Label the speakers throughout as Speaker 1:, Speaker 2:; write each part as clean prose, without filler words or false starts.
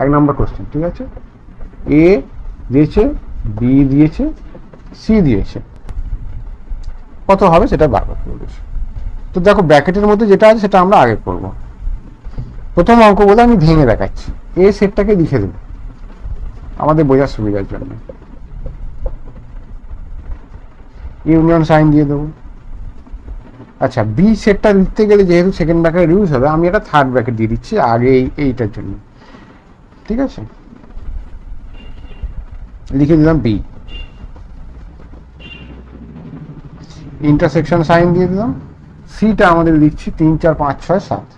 Speaker 1: 1 নম্বর question, ঠিক আছে। এ দিয়েছে, বি দিয়েছে, সি দিয়েছে, কত হবে সেটা বার করতে বলেছে। তো দেখো ব্র্যাকেটের মধ্যে যেটা আছে সেটা আমরা আগে করব। প্রথম অঙ্ক বলে আমি ভেঙে দেখাচ্ছি, এ সেটটাকে লিখে দেব আমাদের বোঝার সুবিধার জন্য, ইউনিয়ন সাইন দিয়ে দেবো। আচ্ছা, বি সেটটা লিখতে গেলে যেহেতু সেকেন্ড ব্র্যাকেট ইউজ হবে, আমি এটা থার্ড ব্র্যাকেট দিয়ে দিচ্ছি আগে এইটার জন্য, ঠিক আছে। লিখে দিলাম বি, ইন্টারসেকশন সাইন দিয়ে দিলাম। সিটা আমাদের লিখছি 3 4 5 6 7।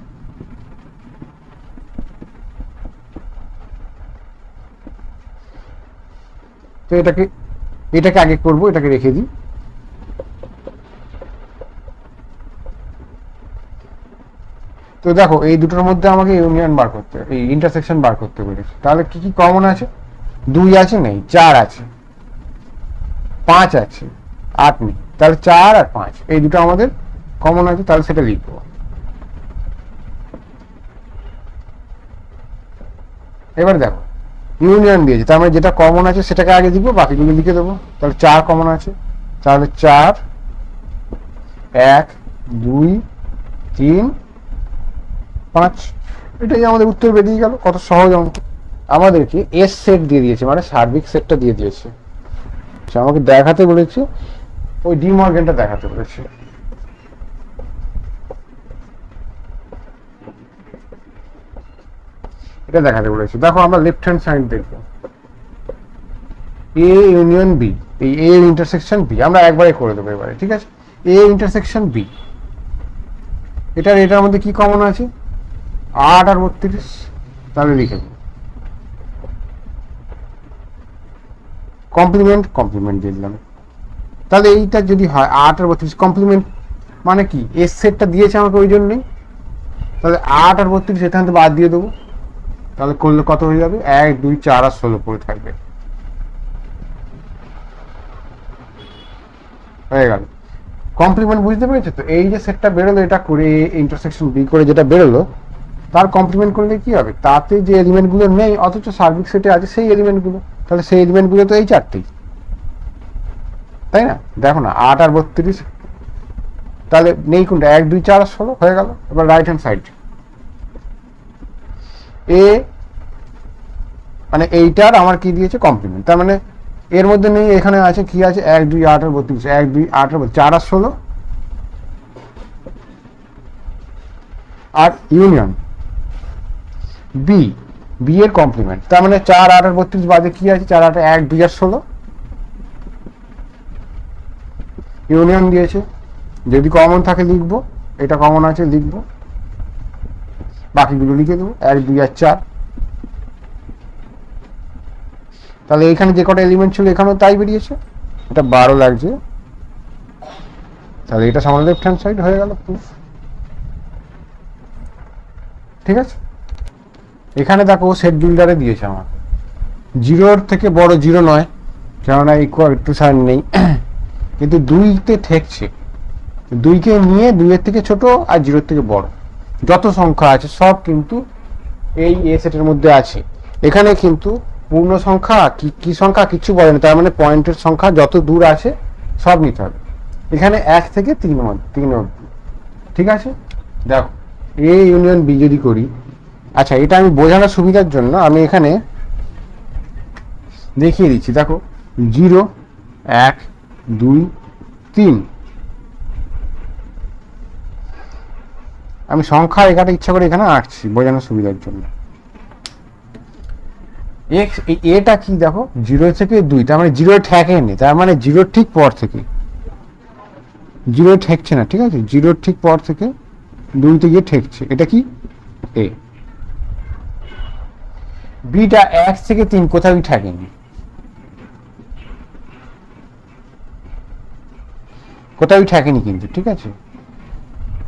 Speaker 1: তো এটাকে আগে করব, এটাকে রেখে দিই। তো দেখো এই দুটোর মধ্যে আমাকে ইউনিয়ন বার করতে, এই ইন্টারসেকশন বার করতে বলেছে। তাহলে কি কি কমন আছে? 2 আছে, নেই। 4 আছে, 5 আছে, 8 নেই। তাহলে 4 আর 5 এই দুটো আমাদের কমন আছে, তাহলে সেটা লিখবো। এবার দেখো ইউনিয়ন দিয়েছে, তার মানে যেটা কমন আছে সেটাকে আগে লিখবো, বাকিগুলো লিখে দেবো। তাহলে 4 কমন আছে, তাহলে 4 1 2 3 5, এটাই আমাদের উত্তর বেরিয়ে গেল। কত সহজ অঙ্ক। আমাদেরকে এস সেট দিয়ে দিয়েছে, মানে সার্বিক সেটটা দিয়ে দিয়েছে। আমাকে দেখাতে বলেছে, ওই ডি মর্গানটা দেখাতে বলেছে। এটা দেখাতে বলেছে। দেখো আমরা লেফট হ্যান্ড সাইড দেখবো, এ ইউনিয়ন বি, এই এ ইন্টারসেকশন বি আমরা একবারে করে দেবো এবারে, ঠিক আছে। এ ইন্টারসেকশন বি, এটার মধ্যে কি কমন আছে? 8 আর 32, তাহলে লিখে দেবো। কমপ্লিমেন্ট দিয়ে দিলাম। তাহলে এইটা যদি হয় 8 আর 32 কমপ্লিমেন্ট, মানে কি এস সেটটা দিয়েছে আমাকে ওই জন্যই। তাহলে 8 আর 32 এখান থেকে বাদ দিয়ে দেবো, তাহলে করলে কত হয়ে যাবে? 1 2 4 আর 16 পড়ে থাকবে, হয়ে গেল। কমপ্লিমেন্ট বুঝতে পেরেছো তো? এই যে সেটটা বেরোলো, এটা করে ইন্টারসেকশন বি করে যেটা বেরোলো, তার কমপ্লিমেন্ট করলে কি হবে? তাতে যে এলিমেন্টগুলো নেই অথচ সার্বিক সেটে আছে সেই এলিমেন্টগুলো, তাহলে সেই এলিমেন্টগুলো তো এই চারটেই, তাই না? দেখো না, 8 আর 32, তাহলে নেই কোনটা? 1 2 4 আর 16 হয়ে গেল। এবার রাইট হ্যান্ড সাইড, এ মানে এইটার আমার কি দিয়েছে? কমপ্লিমেন্ট। তার মানে এর মধ্যে নেই, এখানে আছে কি আছে? 1 2 8 আর 32, 1 2 8 আর 4 আর 16, আর ইউনিয়ন বি, বি এর কমপ্লিমেন্ট। তার মানে 4 8 আর 32 বাদে কি আছে? 4 8 1 2 আর 16, ইউনিয়ন দিয়েছে। যদি কমন থাকে লিখবো, এটা কমন আছে লিখবো, বাকিগুলো লিখে দেবো 1 2 আর 4। তাহলে এখানে যে কটা এলিমেন্ট ছিল এখানেও তাই বেরিয়েছে। এটা 12 লাগছে, তাহলে এটা সমান লেফট হ্যান্ড সাইড হয়ে গেল প্রুফ, ঠিক আছে। এখানে দেখো সেট বিল্ডারে দিয়েছে আমার 0-র থেকে বড় 0 নয়, কেননা ইকুয়াল টু সাইন নেই, কিন্তু 2-তে ঠেকছে। 2কে নিয়ে 2-এর থেকে ছোট আর 0-এর থেকে বড় যত সংখ্যা আছে সব কিন্তু এই এ সেটের মধ্যে আছে। এখানে কিন্তু পূর্ণ সংখ্যা কি সংখ্যা কিছু বলে না, তার মানে পয়েন্টের সংখ্যা যত দূর আছে সব নিতে হবে। এখানে 1 থেকে 3 অবধি, ঠিক আছে। দেখো এ ইউনিয়ন বি যদি করি, আচ্ছা এটা আমি বোঝানোর সুবিধার জন্য আমি এখানে দেখিয়ে দিচ্ছি। দেখো 0 1 2 3, আমি সংখ্যা এখানে ইচ্ছা করে এখানে আঁকছি বোঝানোর সুবিধার জন্য। এটা কি দেখো 0 থেকে 2, তার মানে 0 ঠেকেনি, তার মানে 0 ঠিক পর থেকে 0 ঠেকছে না, ঠিক আছে। 0 ঠিক পর থেকে 2তে গিয়ে ঠেকছে, এটা কি এ। বিটা 1 থেকে 3 কোথাও ঠেকেনি, কিন্তু, ঠিক আছে,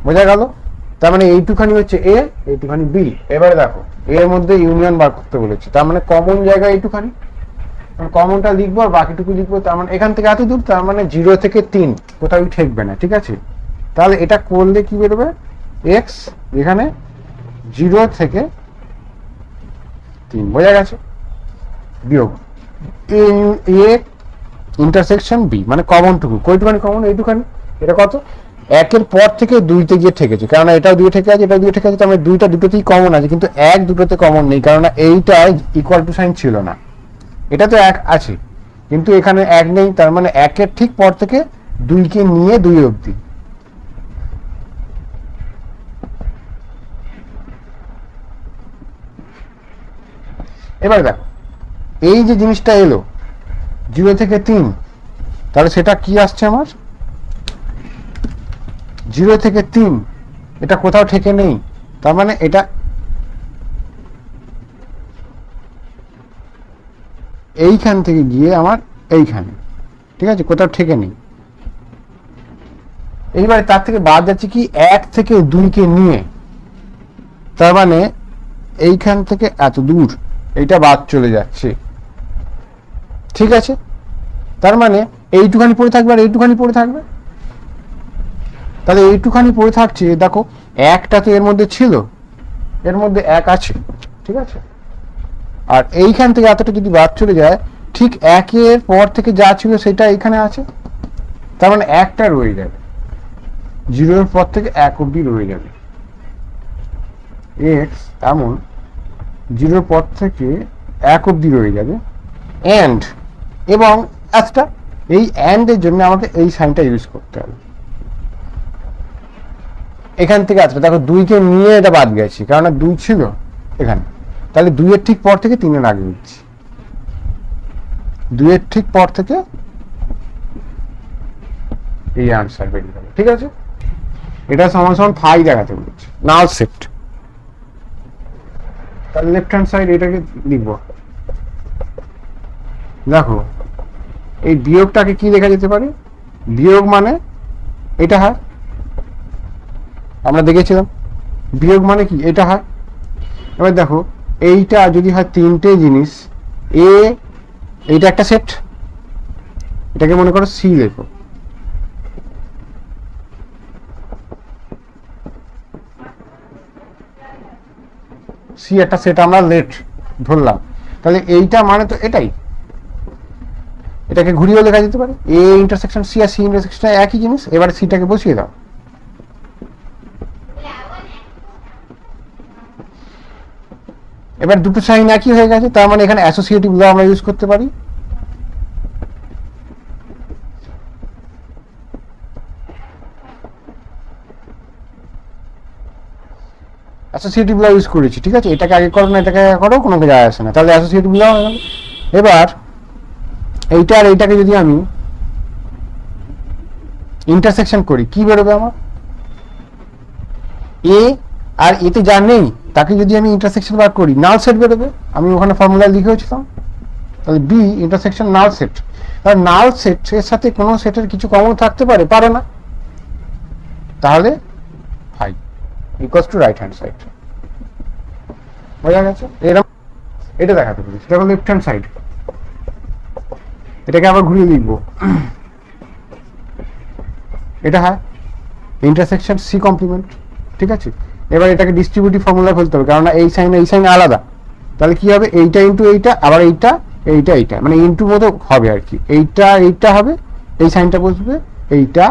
Speaker 1: বোঝা গেল। তার মানে এইটুখানি হচ্ছে এ, এইটুখানি বি। এবারে দেখো এর মধ্যে ইউনিয়ন বার করতে বলেছে, তার মানে কমন জায়গা এইটুখানি, কমনটা লিখবো আর বাকিটুকু লিখবো। তার মানে এখান থেকে এত দূর, তার মানে 0 থেকে 3 কোথাও ঠেকবে না, ঠিক আছে। তাহলে এটা করলে কি বেরোবে? এক্স এখানে 0 থেকে 3 বোঝা গেছে। বিয়োগ এ ইন্টারসেকশন বি, মানে কমন টুকু, কয়টুখানি কমন? এইটুখানি। এটা কত? 1 পর থেকে 2-তে গিয়ে ঠেকেছে, কারণ এটাও 2 ঠেকে আছে, এটাও 2 ঠেকে আছে, তার মানে 2টা দুটোতেই কমন আছে, কিন্তু 1 দুটোতে কমন নেই, কারণ এইটা ইকুয়াল টু সাইন ছিল না। এটা তো 1 আছে, কিন্তু এখানে 1 নেই, তার মানে 1-এর ঠিক পর থেকে 2কে নিয়ে 2 অবধি। এবার দেখো এই যে জিনিসটা এলো 0 থেকে 3, তাহলে সেটা কি আসছে আমার? 0 থেকে 3 এটা কোথাও ঠেকে নেই, তার মানে এটা এইখান থেকে গিয়ে আমার এইখানে, ঠিক আছে, কোথাও ঠেকে নেই। এইবারে তার থেকে বাদ যাচ্ছে কি 1 থেকে 2কে নিয়ে, তার মানে এইখান থেকে এত দূর এইটা বাদ চলে যাচ্ছে, ঠিক আছে। তার মানে এইটুখানি পড়ে থাকবে আর এইটুখানি পড়ে থাকবে, তাহলে এইটুখানি পড়ে থাকছে। দেখো 1টা তো এর মধ্যে ছিল, এর মধ্যে 1 আছে, ঠিক আছে, আর এইখান থেকে এতটা যদি বাদ চলে যায়, ঠিক 1-এর পর থেকে যা ছিল সেটা এখানে আছে, তার মানে 1টা রয়ে যাবে, 0-এর পর থেকে 1 অব্দি রয়ে যাবে। এক্স এমন 0-এর পর থেকে 1 অব্দি রয়ে যাবে, এন্ড এবং একটা এই এন্ড এর জন্য আমাকে এই সাইনটা ইউজ করতে হবে। এখান থেকে আসবে, দেখো 2কে নিয়ে এটা বাদ গেছি, কারণ 2 ছিল এখানে, তাহলে 2-এর ঠিক পর থেকে 3-এর আগে দিচ্ছি, 2-এর ঠিক পর থেকে এই আনসার বেরিয়ে যাবে, ঠিক আছে। এটা সমান সমান ফাই দেখাতে বলছে, নাল সেট। তাহলে লেফট হ্যান্ড সাইড এটাকে লিখবো। দেখো এই বিয়োগটাকে কি লেখা যেতে পারে? বিয়োগ মানে এটা হয়, আমরা দেখেছিলাম বিয়োগ মানে কি এটা হয়। এবার দেখো এইটা যদি হয় 3টে জিনিস, এ এইটা একটা সেট, এটাকে মনে করো সি লেখো, সি একটা সেট আমরা লেট ধরলাম, তাহলে এইটা মানে তো এটাই, এটাকে ঘুরিয়ে লেখা যেতে পারে এ ইন্টারসেকশন সি, আর সি ইন্টারসেকশন একই জিনিস। এবার সিটাকে বসিয়ে দাও, এবার দুটো সাইন একই হয়ে গেছে, তার মানে এখানে অ্যাসোসিয়েটিভ ল আমরা ইউজ করতে পারি। অ্যাসোসিয়েটিভ ল ইউজ করেছি, ঠিক আছে, এটাকে আগে করো না এটাকে আগে করো, কোনো যায় আসে না, তাহলে অ্যাসোসিয়েটিভ ল হয়ে গেল। এবার এইটা আর এইটাকে যদি আমি ইন্টারসেকশন করি, কি বেরোবে আমার? এ আর এতে যা নেই তাকে যদি আমি ইন্টারসেকশন বার করি, নাল সেট বেরোবে, আমি ওখানে ফর্মুলা লিখেছিলাম। তাহলে বি ইন্টারসেকশন নাল সেট, তাহলে নাল সেটের সাথে কোনো সেটের কিছু কমন থাকতে পারে? পারে না, তাহলে phi equals to right hand side. বোঝা গেছে? এরকম এটা দেখাতে পারি, সেটা হলো লেফট হ্যান্ড সাইড। এটাকে আবার ঘুরিয়ে লিখবো, এটা হয় ইন্টারসেকশন সি কমপ্লিমেন্ট, ঠিক আছে। এবার এটাকে ডিস্ট্রিবিউটিভ ফর্মুলা ফেলতে হবে, কারণ এই সাইন আলাদা, তাহলে কি হবে? এইটা ইন্টু এইটা, আবার এইটা এইটা এইটা, মানে ইন্টু মতো হবে আর কি, এইটা হবে, এই সাইনটা বসবে, এইটা।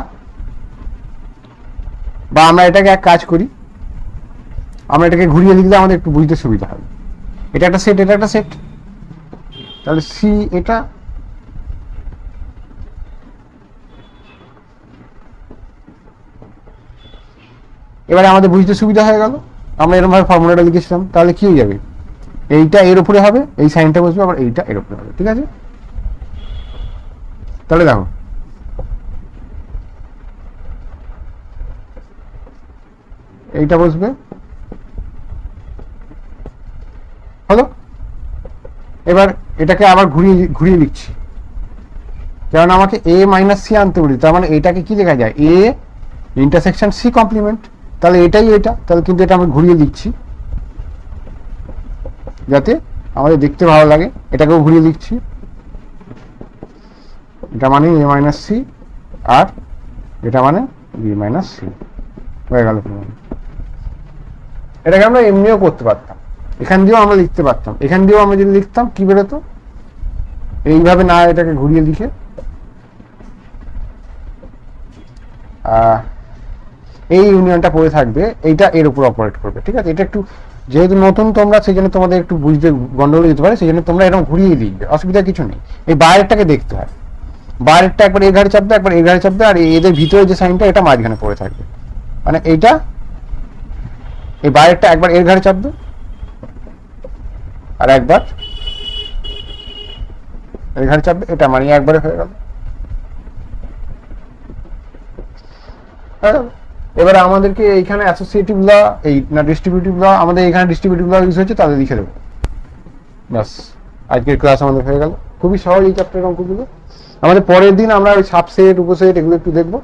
Speaker 1: বা আমরা এটাকে এক কাজ করি, আমরা এটাকে ঘুরিয়ে লিখলে আমাদের একটু বুঝতে সুবিধা হবে। এটা একটা সেট, এটা একটা সেট, তাহলে সি এটা, এবারে আমাদের বুঝতে সুবিধা হয়ে গেল, আমরা এরকম ভাবে ফর্মুলাটা লিখেছিলাম, তাহলে কি হয়ে যাবে? এইটা এর উপরে হবে, এই সাইনটা বসবে, আবার এইটা এর উপরে হবে, ঠিক আছে। তাহলে দেখো এইটা বসবে, হলো। এবার এটাকে আবার ঘুরিয়ে লিখছি, কারণ আমাকে এ মাইনাস সি আনতে বলি, তার মানে এটাকে কি লেখা যায়? এ ইন্টারসেকশন সি কমপ্লিমেন্ট, তাহলে এটাই এটা, তাহলে কিন্তু এটা আমি ঘুরিয়ে লিখছি যাতে আমাদের দেখতে ভালো লাগে, এটাকেও ঘুরিয়ে লিখছি, এটা মানে এ মাইনাস সি, আর এটা মানে বি মাইনাস সি, হয়ে গেল। এটাকে আমরা এমনিও করতে পারতাম, এখান দিয়েও আমরা লিখতে পারতাম, এখান দিয়েও আমরা যদি লিখতাম কি বেরোতো, এইভাবে না এটাকে ঘুরিয়ে লিখে এই ইউনিয়নটা পড়ে থাকবে, এইটা এর উপর অপারেট করবে। ঠিক আছে, এটা একটু যেহেতু নতুন তোমরা, সেই জন্য তোমাদের একটু বুঝতে গন্ডগোল যেতে পারে, সেই জন্য তোমরা এরকম ঘুরিয়ে লিখবে, অসুবিধা কিছু নেই। এই বাইরেরটাকে দেখতে হয়, বাইরেরটা একবার এ ঘাড়ে চাপবে, একবার এ ঘাড়ে চাপবে, আর এদের ভিতরে যে সাইনটা এটা মাঝখানে পড়ে থাকবে। মানে এইটা, এই বাইরেরটা একবার এর ঘাড়ে চাপবে আর একবার এর ঘাড়ে চাপবে, এটা মানে একবারে হয়ে গেল। এবারে আমাদেরকে এইখানে অ্যাসোসিয়েটিভ ল, এই না ডিস্ট্রিবিউটিভ ল, আমাদের এখানে ডিস্ট্রিবিউটিভ ল ইউজ হয়েছে, তাদের লিখে দেবো। ব্যাস, আজকের ক্লাস আমাদের হয়ে গেল। খুবই সহজ এই চ্যাপ্টারের অঙ্কগুলো। আমাদের পরের দিন আমরা ওই সাবসেট, উপসেট এগুলো একটু দেখবো।